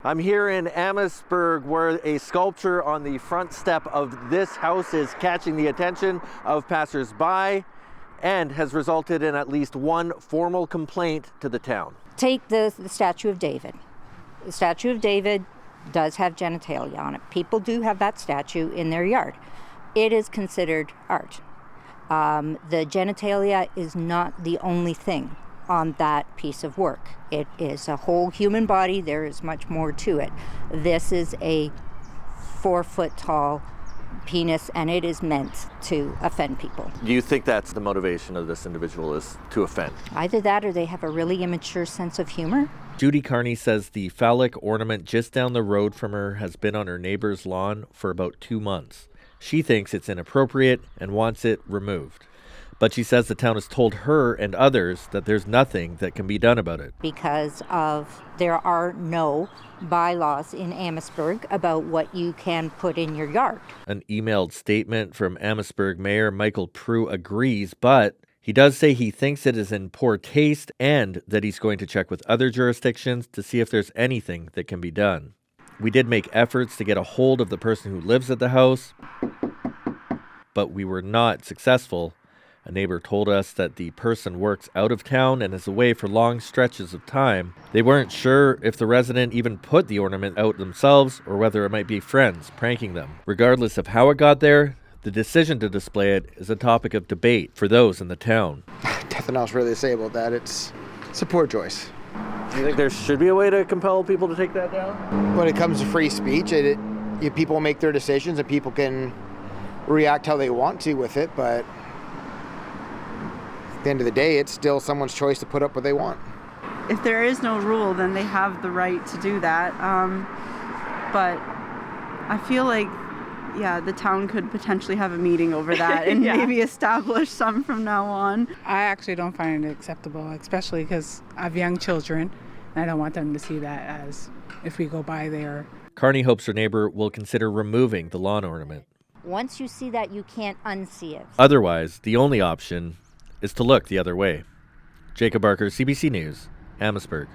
I'm here in Amherstburg where a sculpture on the front step of this house is catching the attention of passersby and has resulted in at least one formal complaint to the town. Take the Statue of David. The Statue of David does have genitalia on it. People do have that statue in their yard. It is considered art. The genitalia is not the only thing on that piece of work. It is a whole human body. There is much more to it. This is a 4-foot tall penis, and it is meant to offend people. Do you think that's the motivation of this individual, is to offend? Either that or they have a really immature sense of humor. Judy Carney says the phallic ornament just down the road from her has been on her neighbor's lawn for about 2 months. She thinks it's inappropriate and wants it removed. But she says the town has told her and others that there's nothing that can be done about it. Because there are no bylaws in Amherstburg about what you can put in your yard. An emailed statement from Amherstburg Mayor Michael Prue agrees, but he does say he thinks it is in poor taste and that he's going to check with other jurisdictions to see if there's anything that can be done. We did make efforts to get a hold of the person who lives at the house, but we were not successful. A neighbor told us that the person works out of town and is away for long stretches of time. They weren't sure if the resident even put the ornament out themselves or whether it might be friends pranking them. Regardless of how it got there, the decision to display it is a topic of debate for those in the town. Nothing else really to say about that. It's a poor choice. Do you think there should be a way to compel people to take that down? When it comes to free speech, people make their decisions and people can react how they want to with it, but at the end of the day, it's still someone's choice to put up what they want. If there is no rule, then they have the right to do that. But I feel like, the town could potentially have a meeting over that and maybe establish some from now on. I actually don't find it acceptable, especially because I have young children, and I don't want them to see that as if we go by there. Carney hopes her neighbor will consider removing the lawn ornament. Once you see that, you can't unsee it. Otherwise, the only option is to look the other way. Jacob Barker, CBC News, Amherstburg.